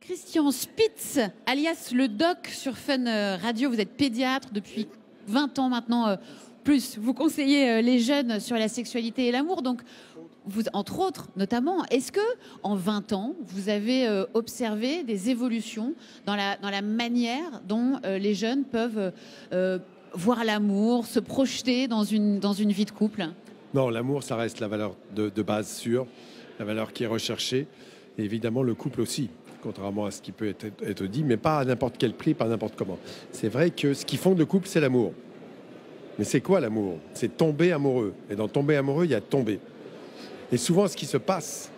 Christian Spitz, alias le doc sur Fun Radio. Vous êtes pédiatre depuis 20 ans maintenant, plus. Vous conseillez les jeunes sur la sexualité et l'amour. Donc, vous, entre autres, notamment, est-ce que en 20 ans, vous avez observé des évolutions dans la manière dont les jeunes peuvent voir l'amour, se projeter dans une vie de couple? Non, l'amour, ça reste la valeur de base sûre, la valeur qui est recherchée. Et évidemment, le couple aussi, contrairement à ce qui peut être dit, mais pas à n'importe quel prix, pas n'importe comment. C'est vrai que ce qui fonde le couple, c'est l'amour. Mais c'est quoi l'amour? C'est tomber amoureux. Et dans tomber amoureux, il y a tomber. Et souvent, ce qui se passe,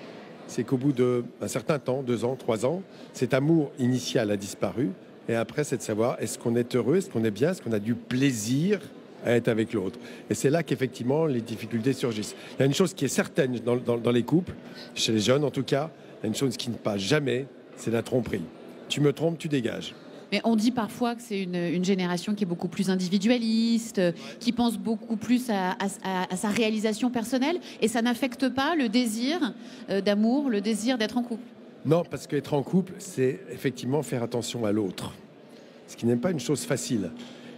c'est qu'au bout d'un certain temps, 2 ans, 3 ans, cet amour initial a disparu. Et après, c'est de savoir, est-ce qu'on est heureux, est-ce qu'on est bien, est-ce qu'on a du plaisir à être avec l'autre. Et c'est là qu'effectivement, les difficultés surgissent. Il y a une chose qui est certaine dans les couples, chez les jeunes en tout cas, il y a une chose qui ne passe jamais, c'est la tromperie. Tu me trompes, tu dégages. Mais on dit parfois que c'est une génération qui est beaucoup plus individualiste, qui pense beaucoup plus à sa réalisation personnelle, et ça n'affecte pas le désir d'amour, le désir d'être en couple. Non, parce qu'être en couple, c'est effectivement faire attention à l'autre, ce qui n'est pas une chose facile.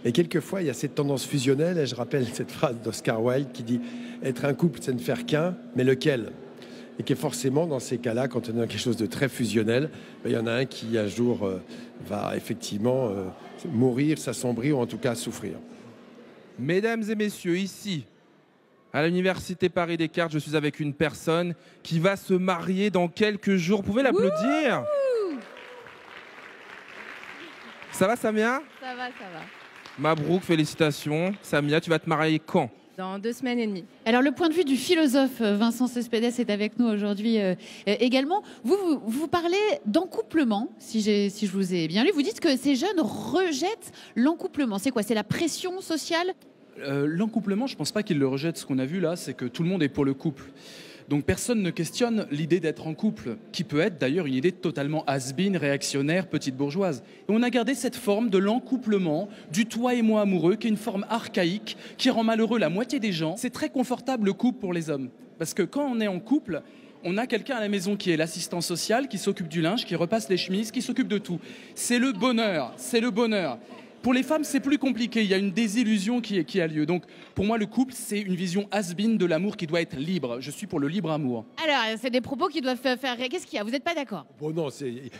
Et quelquefois, il y a cette tendance fusionnelle, et je rappelle cette phrase d'Oscar Wilde qui dit « Être un couple, c'est ne faire qu'un, mais lequel ?» Et qui est forcément, dans ces cas-là, quand on est dans quelque chose de très fusionnel, il y en a un qui, un jour, va effectivement mourir, s'assombrir, ou en tout cas souffrir. Mesdames et messieurs, ici, à l'Université Paris Descartes, je suis avec une personne qui va se marier dans quelques jours. Vous pouvez l'applaudir? Ça va, Samia? Ça va, ça va. Mabrouk, félicitations. Samia, tu vas te marier quand? Dans 2 semaines et demie. Alors, le point de vue du philosophe Vincent Cespedes est avec nous aujourd'hui également. Vous parlez d'encouplement, si je vous ai bien lu. Vous dites que ces jeunes rejettent l'encouplement. C'est quoi? C'est la pression sociale? L'encouplement, je ne pense pas qu'ils le rejettent. Ce qu'on a vu là, c'est que tout le monde est pour le couple. Donc personne ne questionne l'idée d'être en couple, qui peut être d'ailleurs une idée totalement has-been, réactionnaire, petite bourgeoise. Et on a gardé cette forme de l'encouplement, du toi et moi amoureux, qui est une forme archaïque, qui rend malheureux la moitié des gens. C'est très confortable le couple pour les hommes, parce que quand on est en couple, on a quelqu'un à la maison qui est l'assistant social, qui s'occupe du linge, qui repasse les chemises, qui s'occupe de tout. C'est le bonheur, c'est le bonheur. Pour les femmes, c'est plus compliqué. Il y a une désillusion qui a lieu. Donc, pour moi, le couple, c'est une vision has-been de l'amour qui doit être libre. Je suis pour le libre amour. Alors, c'est des propos qui doivent faire... Qu'est-ce qu'il y a? Vous n'êtes pas d'accord? Bon, non,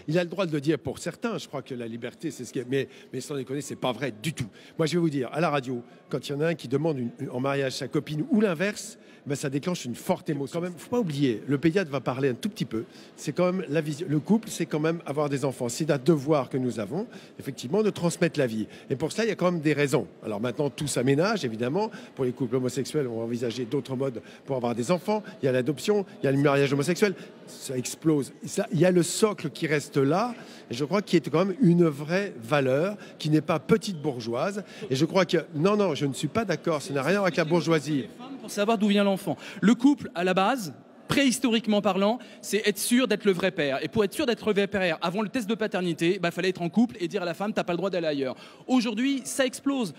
il a le droit de le dire pour certains. Je crois que la liberté, c'est ce qui est... Mais sans déconner, c'est pas vrai du tout. Moi, je vais vous dire, à la radio, quand il y en a un qui demande en mariage sa copine ou l'inverse, ben, ça déclenche une forte émotion. Quand même, faut pas oublier, le pédiatre va parler un tout petit peu. C'est quand même la vision. Le couple, c'est quand même avoir des enfants. C'est un devoir que nous avons, effectivement, de transmettre la vie. Et pour ça, il y a quand même des raisons. Alors maintenant, tout s'aménage, évidemment. Pour les couples homosexuels, on va envisager d'autres modes pour avoir des enfants. Il y a l'adoption, il y a le mariage homosexuel. Ça explose. Il y a le socle qui reste là. Et je crois qu'il est quand même une vraie valeur qui n'est pas petite bourgeoise. Et je crois que... Non, je ne suis pas d'accord. Ça n'a rien avec la bourgeoisie. Pour savoir d'où vient l'enfant. Le couple, à la base, préhistoriquement parlant, c'est être sûr d'être le vrai père. Et pour être sûr d'être le vrai père, avant le test de paternité, il fallait être en couple et dire à la femme, t'as pas le droit d'aller ailleurs. Aujourd'hui, ça explose.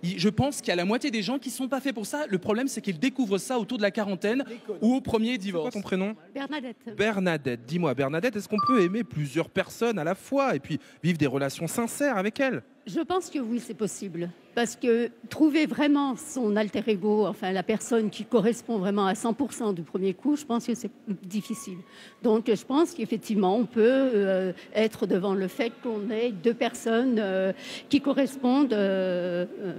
Je pense qu'il y a la moitié des gens qui sont pas faits pour ça. Le problème, c'est qu'ils découvrent ça autour de la quarantaine ou au premier divorce. C'est quoi ton prénom? Bernadette. Bernadette. Dis-moi, Bernadette, est-ce qu'on peut aimer plusieurs personnes à la fois et puis vivre des relations sincères avec elles? Je pense que oui, c'est possible. Parce que trouver vraiment son alter ego, enfin la personne qui correspond vraiment à 100% du premier coup, je pense que c'est difficile. Donc je pense qu'effectivement, on peut être devant le fait qu'on ait 2 personnes qui correspondent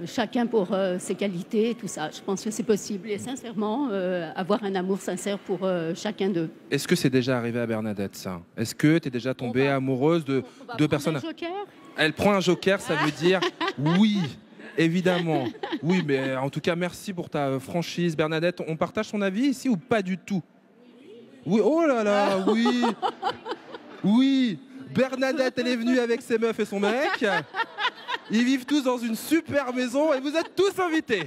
chacun pour ses qualités et tout ça. Je pense que c'est possible. Et sincèrement, avoir un amour sincère pour chacun d'eux. Est-ce que c'est déjà arrivé à Bernadette, ça? Est-ce que tu es déjà tombée amoureuse de 2 personnes? Un joker ? Elle prend un joker, ça veut dire oui, évidemment. Oui, mais en tout cas, merci pour ta franchise. Bernadette, on partage son avis ici ou pas du tout? Oui, oh là là, oui. Oui, Bernadette, elle est venue avec ses meufs et son mec. Ils vivent tous dans une super maison et vous êtes tous invités.